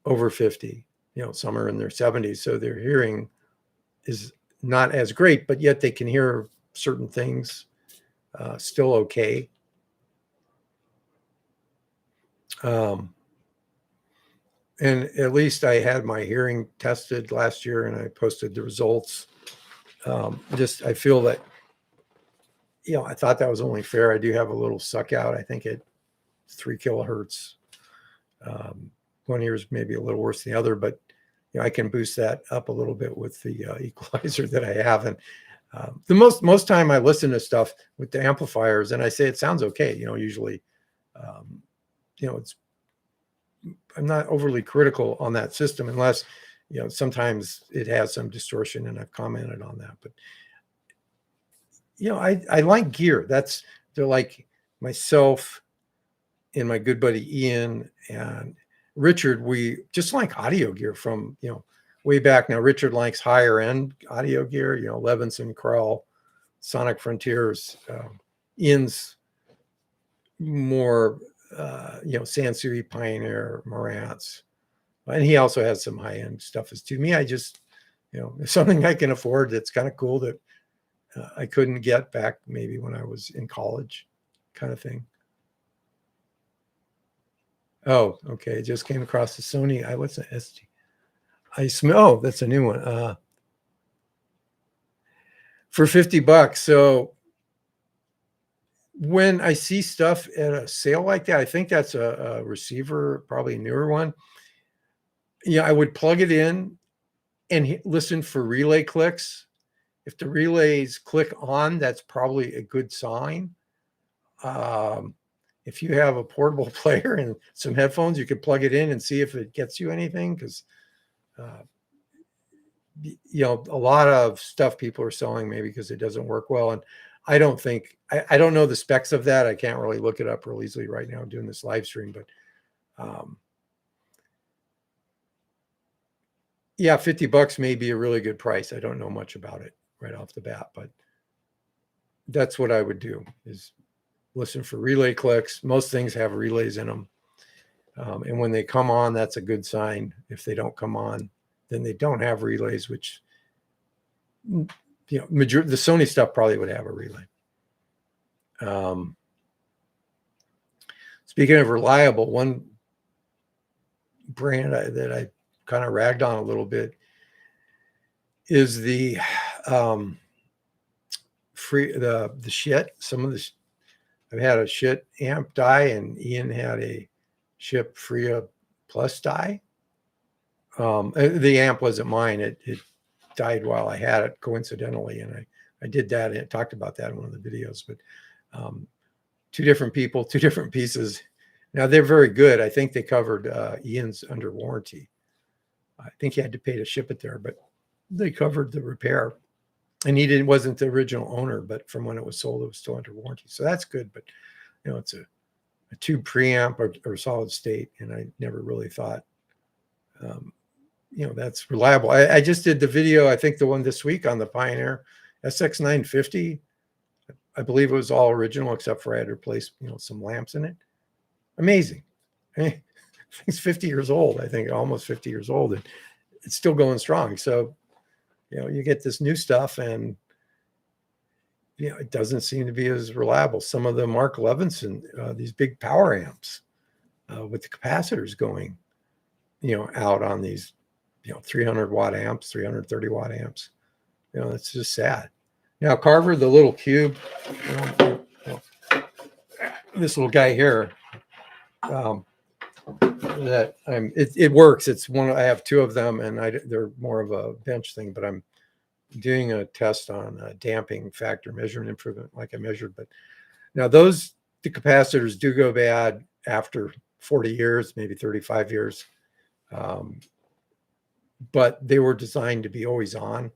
over 50. Some are in their 70s, so their hearing is not as great, but yet they can hear certain things still okay. And at least I had my hearing tested last year, and I posted the results. I feel that I thought that was only fair. I do have a little suck out. I think at 3 kilohertz. One ear is maybe a little worse than the other, but I can boost that up a little bit with the equalizer that I have. And the most time I listen to stuff with the amplifiers, and I say it sounds okay. Usually, it's I'm not overly critical on that system unless sometimes it has some distortion, and I've commented on that. But I like gear. They're like myself and my good buddy Ian and Richard. We just like audio gear from way back. Now Richard likes higher end audio gear, Levinson, Krell, Sonic Frontiers. Ian's more Sansui, Pioneer, Marantz, and he also has some high end stuff as to me. I just something I can afford that's kind of cool that I couldn't get back maybe when I was in college, kind of thing. Oh, okay. Just came across the Sony. What's the SG? I smell. Oh, that's a new one. For $50. So when I see stuff at a sale like that, I think that's a receiver, probably a newer one. I would plug it in and listen for relay clicks. If the relays click on, that's probably a good sign. If you have a portable player and some headphones, you could plug it in and see if it gets you anything. Because, a lot of stuff people are selling maybe because it doesn't work well. And I don't think, I don't know the specs of that. I can't really look it up real easily right now doing this live stream. But yeah, $50 may be a really good price. I don't know much about it right off the bat, but that's what I would do is listen for relay clicks. Most things have relays in them. And when they come on, that's a good sign. If they don't come on, then they don't have relays, which, the Sony stuff probably would have a relay. Speaking of reliable, one brand that I kind of ragged on a little bit is the shit. Some of the I've had a shit amp die, and Ian had a ship Freya Plus die. The amp wasn't mine. It died while I had it coincidentally, and I did that and I talked about that in one of the videos. But two different people, two different pieces. Now they're very good. I think they covered Ian's under warranty. I think he had to pay to ship it there, but they covered the repair. And he wasn't the original owner, but from when it was sold, it was still under warranty. So that's good. But it's a tube preamp or solid state, and I never really thought that's reliable. I just did the video, I think the one this week on the Pioneer SX950. I believe it was all original except for I had to replace some lamps in it. Amazing. It's 50 years old. I think almost 50 years old, and it's still going strong. So you get this new stuff, and it doesn't seem to be as reliable. Some of the Mark Levinson, these big power amps with the capacitors going out on these 300 watt amps, 330 watt amps. It's just sad. Now Carver, the little cube, this little guy here, it works. It's one. I have two of them, and they're more of a bench thing, but I'm doing a test on a damping factor measurement improvement like I measured. But now the capacitors do go bad after 40 years, maybe 35 years. But they were designed to be always on.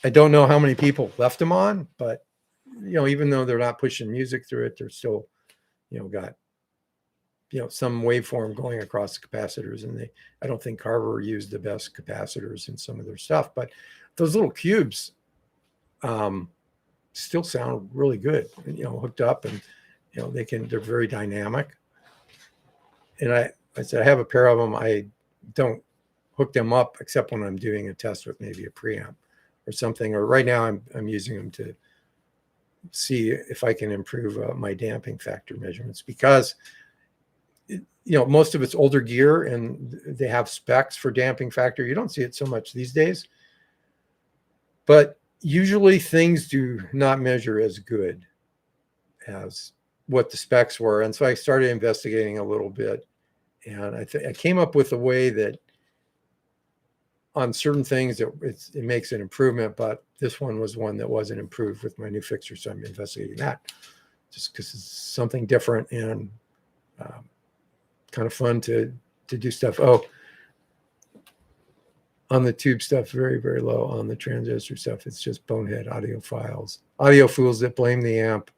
I don't know how many people left them on, but even though they're not pushing music through it, they're still got some waveform going across the capacitors. And I don't think Carver used the best capacitors in some of their stuff, but those little cubes still sound really good, hooked up, and they're very dynamic. And I said I have a pair of them. I don't hook them up except when I'm doing a test with maybe a preamp or something. Or right now I'm using them to see if I can improve my damping factor measurements, because most of it's older gear and they have specs for damping factor. You don't see it so much these days, but usually things do not measure as good as what the specs were. And so I started investigating a little bit, and I came up with a way that on certain things it makes an improvement, but this one was one that wasn't improved with my new fixture. So I'm investigating that just because it's something different and kind of fun to do stuff. Oh, on the tube stuff, very, very low. On the transistor stuff, it's just bonehead audio files. Audio fools that blame the amp.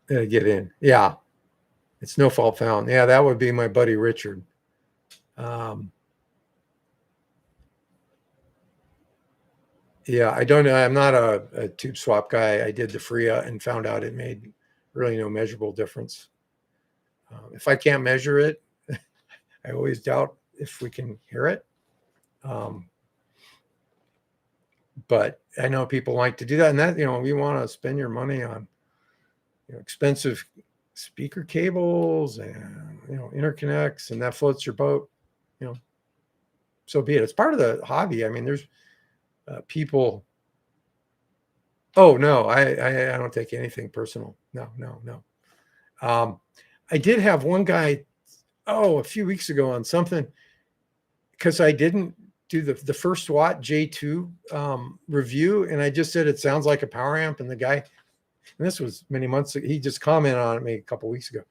Get in. Yeah. It's no fault found. Yeah, that would be my buddy Richard. Yeah, I don't know. I'm not a tube swap guy. I did the Freya and found out it made really no measurable difference. If I can't measure it, I always doubt if we can hear it. But I know people like to do that, and that, you want to spend your money on expensive speaker cables and interconnects, and that floats your boat. So be it. It's part of the hobby. I mean, there's people. Oh no, I don't take anything personal. No. I did have one guy, a few weeks ago on something, because I didn't do the First Watt J2 review, and I just said it sounds like a power amp, and the guy, and this was many months ago, he just commented on it maybe a couple weeks ago,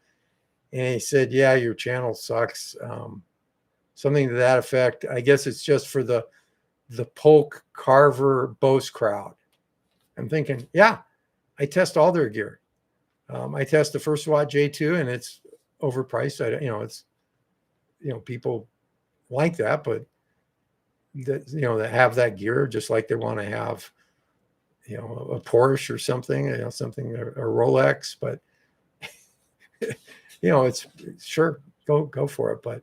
and he said, "Yeah, your channel sucks." Something to that effect. I guess it's just for the Polk, Carver, Bose crowd. I'm thinking, yeah, I test all their gear. I test the First Watt J2, and it's overpriced. It's people like that, but that that have that gear just like they want to have a Porsche or something, something, a Rolex, but it's sure go for it. But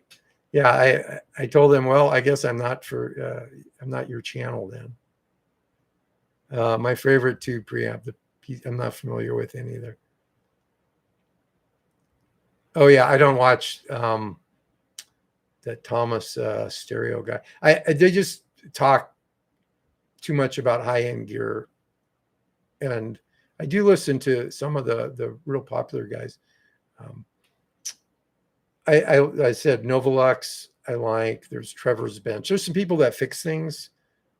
yeah, I told them, well, I guess I'm not your channel then. My favorite tube preamp, I'm not familiar with any either. Oh yeah, I don't watch that Thomas stereo guy. They just talk too much about high-end gear, and I do listen to some of the real popular guys. I said Novolux. I like. There's Trevor's Bench. There's some people that fix things.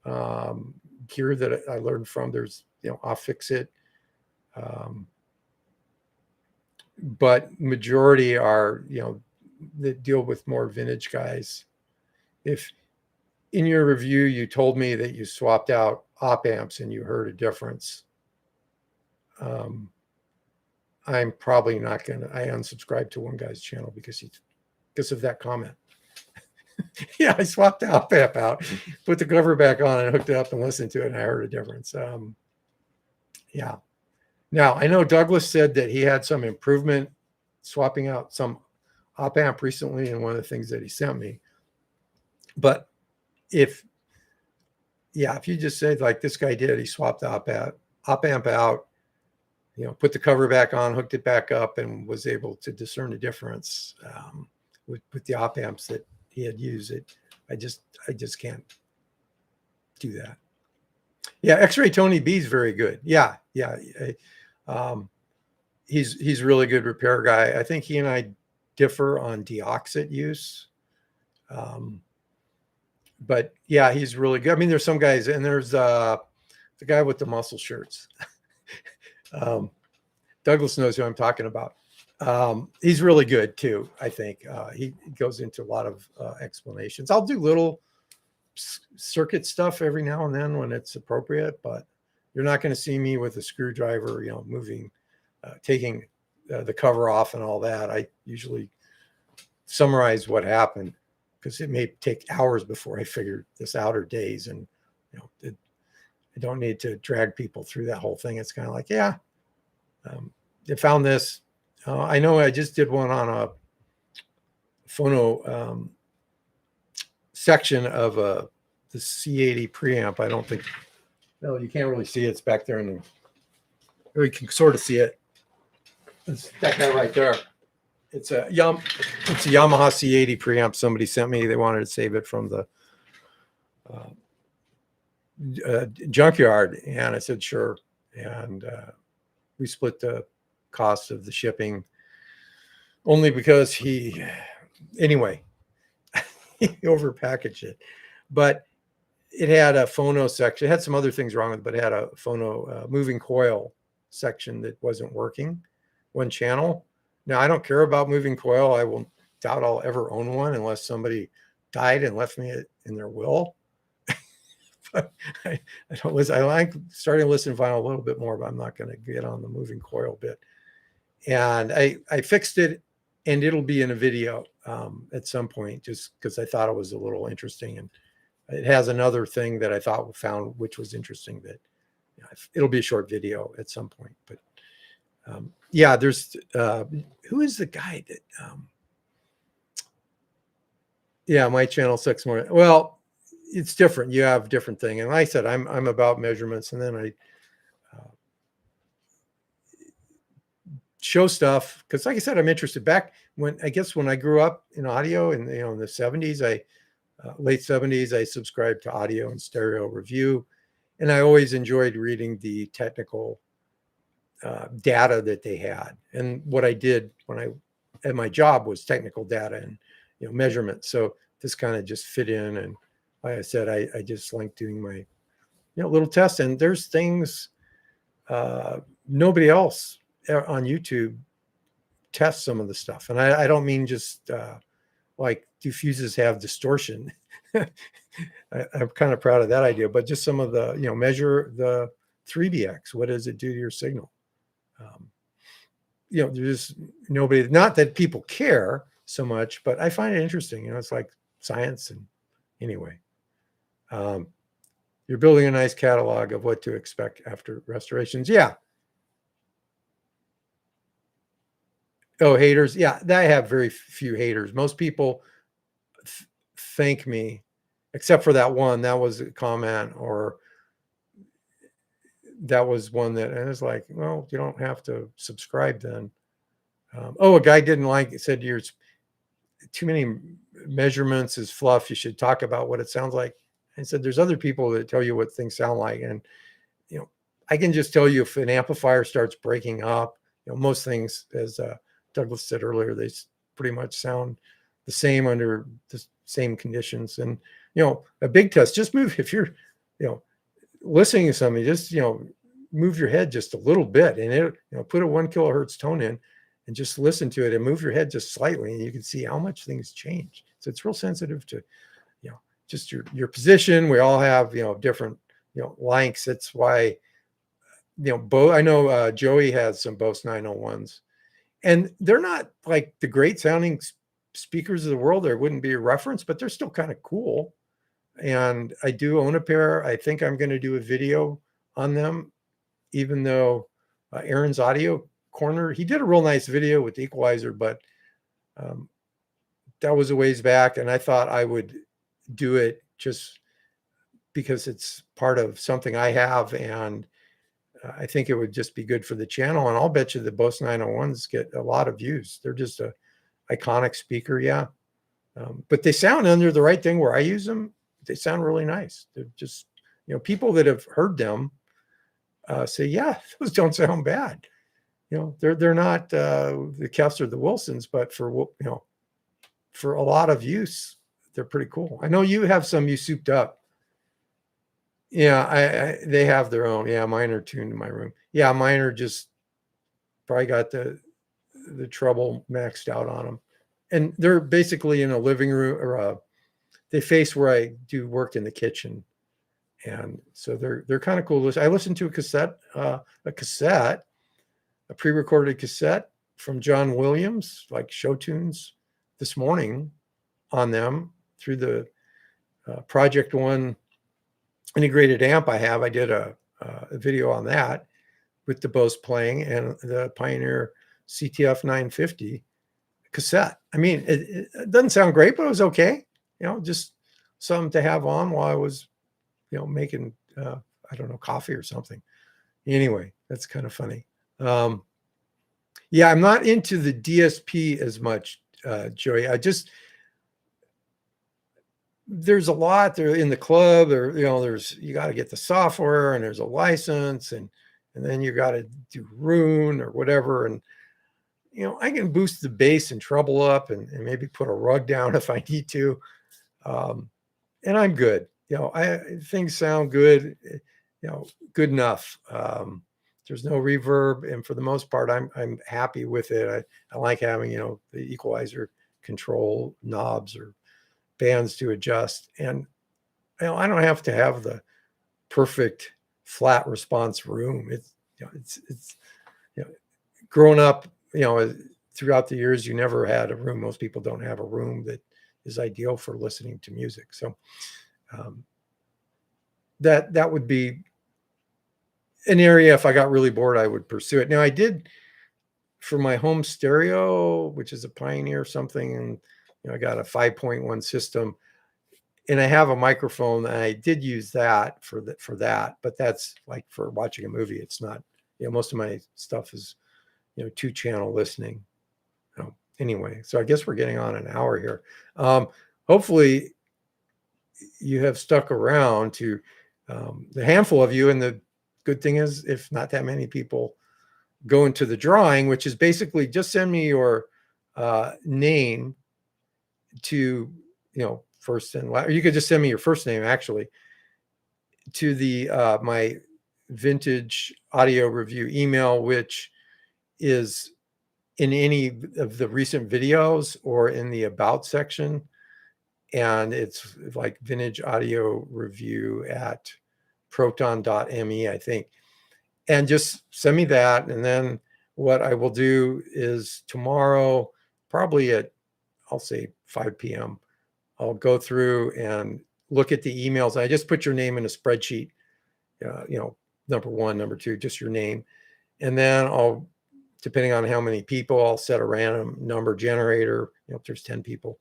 Gear that I learned from. There's Off-Fix-It. But majority are that deal with more vintage guys. If in your review you told me that you swapped out op amps and you heard a difference, I'm probably not gonna. I unsubscribed to one guy's channel because of that comment. Yeah, I swapped the op amp out, put the cover back on, and hooked it up and listened to it, and I heard a difference. Yeah. Now, I know Douglas said that he had some improvement swapping out some op amp recently, and one of the things that he sent me. But if you just said like this guy did, he swapped the op amp out, put the cover back on, hooked it back up, and was able to discern the difference with the op amps that he had used. I just can't do that. Yeah, X-Ray Tony B is very good. Yeah. He's really good repair guy. I think he and I differ on deoxit use. But yeah, he's really good. I mean, there's some guys, and there's the guy with the muscle shirts. Douglas knows who I'm talking about. He's really good too, I think. He goes into a lot of explanations. I'll do little circuit stuff every now and then when it's appropriate, but you're not going to see me with a screwdriver, moving, taking the cover off and all that. I usually summarize what happened because it may take hours before I figure this out, or days. And, I don't need to drag people through that whole thing. It's kind of like, yeah, I found this. I know I just did one on a phono section of the C80 preamp. I don't think, no, you can't really see it. It's back there, and you can sort of see it. It's that guy right there. It's a Yamaha C80 preamp somebody sent me. They wanted to save it from the junkyard. And I said, sure. And we split the cost of the shipping only because anyway, he overpackaged it. But it had a phono section. It had some other things wrong with it, but it had a phono moving coil section that wasn't working, one channel. Now, I don't care about moving coil. I will doubt I'll ever own one unless somebody died and left me it in their will. I don't listen. I like starting to listen to vinyl a little bit more, but I'm not going to get on the moving coil bit. And I fixed it, and it'll be in a video at some point, just because I thought it was a little interesting. And it has another thing that I found which was interesting, that it'll be a short video at some point. But yeah, there's who is the guy that yeah, my channel 6 more. Well, it's different. You have different thing. And like I said, I'm about measurements, and then I show stuff because, like I said, I'm interested. Back when I grew up in audio in in the 70s, late 70s, I subscribed to Audio and Stereo Review, and I always enjoyed reading the technical data that they had. And what I did at my job was technical data and measurement. So this kind of just fit in. And like I said, I just like doing my little tests. And there's things nobody else on YouTube tests some of the stuff. And I don't mean just like diffusers have distortion. I'm kind of proud of that idea, but just some of the, measure the 3BX. What does it do to your signal? There's nobody, not that people care so much, but I find it interesting. It's like science. And anyway, you're building a nice catalog of what to expect after restorations. Yeah. Oh, haters. Yeah, I have very few haters. Most people thank me, except for that one. That was a comment, or that was one that, and it was like, well, you don't have to subscribe then. A guy didn't like it, said you're too many measurements is fluff. You should talk about what it sounds like. I said, there's other people that tell you what things sound like. And, I can just tell you if an amplifier starts breaking up, most things, as Douglas said earlier, they pretty much sound the same under the same conditions. And, a big test, just move, if you're, listening to something, just, move your head just a little bit, and it, put a 1 kilohertz tone in and just listen to it and move your head just slightly, and you can see how much things change. So it's real sensitive to, just your position. We all have, different, lengths. That's why, I know Joey has some Bose 901s, and they're not like the great sounding speakers of the world. There wouldn't be a reference, but they're still kind of cool. And I do own a pair. I think I'm going to do a video on them, even though Aaron's Audio Corner, he did a real nice video with the equalizer, but that was a ways back. And I thought I would do it just because it's part of something I have. And I think it would just be good for the channel. And I'll bet you the Bose 901s get a lot of views. They're just a iconic speaker. Yeah. But they sound, under the right thing where I use them, they sound really nice. They're just, people that have heard them say, yeah, those don't sound bad. They're not the Keffs or the Wilsons, but for a lot of use, they're pretty cool. I know you have some you souped up. Yeah, they have their own. Yeah, mine are tuned in my room. Yeah, mine are just probably got the treble maxed out on them, and they're basically in a living room, or they face where I do work in the kitchen, and so they're kind of cool. I listened to a pre-recorded cassette from John Williams, like show tunes, this morning on them through the Project One integrated amp I have. I did a video on that with the Bose playing and the Pioneer CTF 950 cassette. I mean, it doesn't sound great, but it was okay. Just something to have on while I was, making, I don't know, coffee or something. Anyway, that's kind of funny. Yeah, I'm not into the DSP as much, Joey. there's a lot there in the club, or there's, you got to get the software, and there's a license, and then you got to do Rune or whatever. And I can boost the bass and treble up, and maybe put a rug down if I need to. And I'm good. Things sound good, good enough. There's no reverb, and for the most part, I'm happy with it. I like having the equalizer control knobs or bands to adjust, and I don't have to have the perfect flat response room. It's grown up, throughout the years, you never had a room. Most people don't have a room that is ideal for listening to music. So that would be an area, if I got really bored, I would pursue it. Now, I did for my home stereo, which is a Pioneer something, and I got a 5.1 system, and I have a microphone, and I did use that for that, but that's like for watching a movie. It's not, most of my stuff is, 2-channel listening. Anyway, so I guess we're getting on an hour here. Hopefully you have stuck around to the handful of you. And the good thing is, if not that many people go into the drawing, which is basically just send me your name to, first and last, or you could just send me your first name actually to the my Vintage Audio Review email, which is in any of the recent videos or in the about section. And it's like Vintage Audio Review at proton.me, I think. And just send me that. And then what I will do is tomorrow, probably at, I'll say 5 p.m., I'll go through and look at the emails. I just put your name in a spreadsheet, number 1, number 2, just your name. And then I'll, depending on how many people, I'll set a random number generator, if there's 10 people,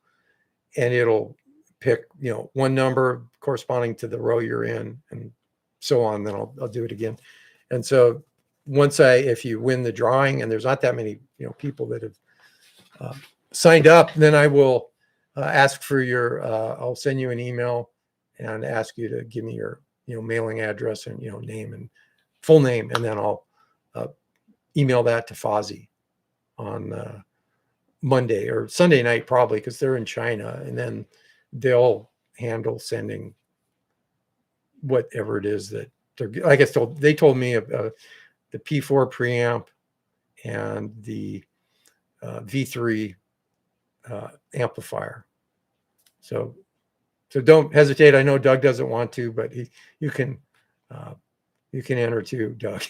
and it'll pick, one number corresponding to the row you're in, and so on. Then I'll do it again. And so if you win the drawing, and there's not that many, people that have signed up, then I will ask for your, I'll send you an email and ask you to give me your, mailing address and, name and full name. And then I'll email that to Fozzie on Monday or Sunday night, probably, because they're in China, and then they'll handle sending whatever it is that they're, I guess they told me the P4 preamp and the V3 amplifier. So don't hesitate. I know Doug doesn't want to, but you can enter too, Doug.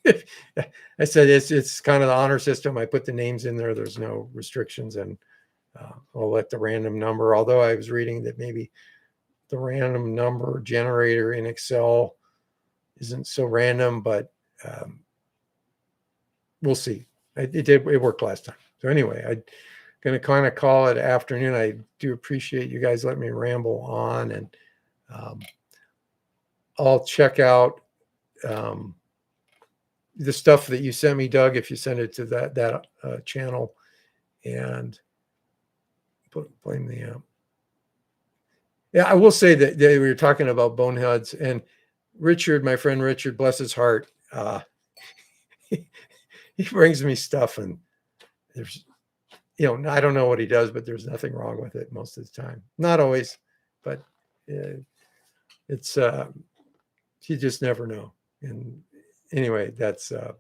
I said it's kind of the honor system. I put the names in there. There's no restrictions, and I'll let the random number. Although I was reading that maybe the random number generator in Excel isn't so random, but we'll see. It worked last time. So anyway, I'm going to kind of call it afternoon. I do appreciate you guys letting me ramble on, and I'll check out the stuff that you sent me, Doug, if you send it to that channel, and blame the amp. Yeah, I will say that we were talking about boneheads, and Richard, my friend Richard, bless his heart, he brings me stuff, and there's, I don't know what he does, but there's nothing wrong with it most of the time. Not always, but it's you just never know. And anyway, that's a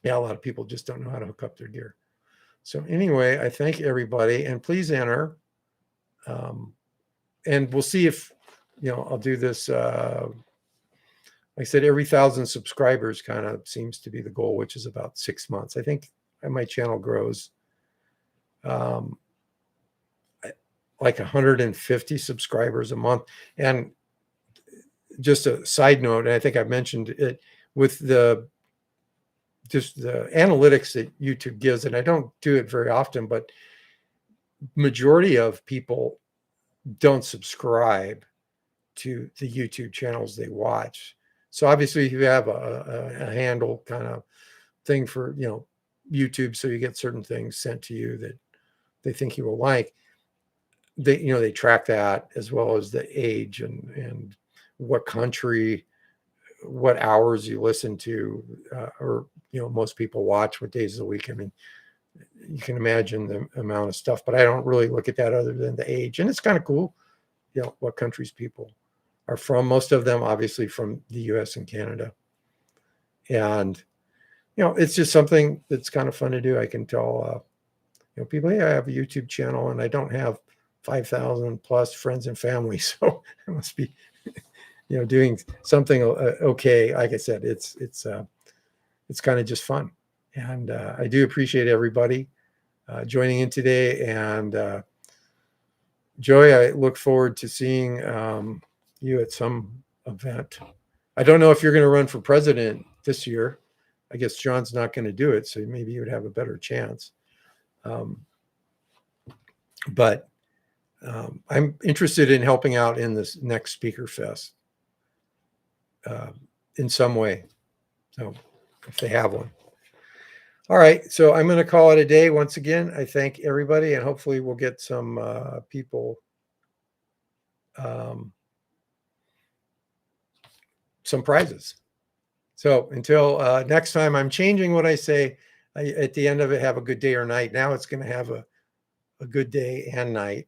lot of people just don't know how to hook up their gear. So anyway, I thank everybody, and please enter. And we'll see if, I'll do this. Like I said, every 1,000 subscribers kind of seems to be the goal, which is about 6 months. I think my channel grows like 150 subscribers a month. And just a side note, and I think I've mentioned it, with just the analytics that YouTube gives, and I don't do it very often, but majority of people don't subscribe to the YouTube channels they watch. So obviously, if you have a handle kind of thing for YouTube, so you get certain things sent to you that they think you will like, they track that as well as the age and what country, what hours you listen to, or most people watch, what days of the week. I mean, you can imagine the amount of stuff, but I don't really look at that other than the age. And it's kind of cool, what countries people are from. Most of them obviously from the US and Canada. And it's just something that's kind of fun to do. I can tell people, hey, I have a YouTube channel and I don't have 5,000 plus friends and family, so I must be doing something okay. Like I said, it's kind of just fun. And I do appreciate everybody joining in today. And Joey, I look forward to seeing you at some event. I don't know if you're going to run for president this year. I guess John's not going to do it, so maybe you would have a better chance. But I'm interested in helping out in this next Speaker Fest in some way. So if they have one. All right. So I'm going to call it a day. Once again, I thank everybody, and hopefully we'll get some people some prizes. So until next time, I'm changing what I say at the end of it. Have a good day or night. Now it's going to have a good day and night.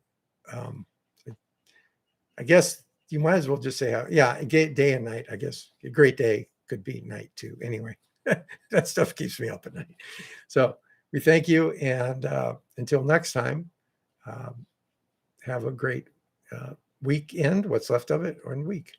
I guess you might as well just say, day and night. I guess a great day could be night too. Anyway, that stuff keeps me up at night. So we thank you. And until next time, have a great weekend, what's left of it, or in week.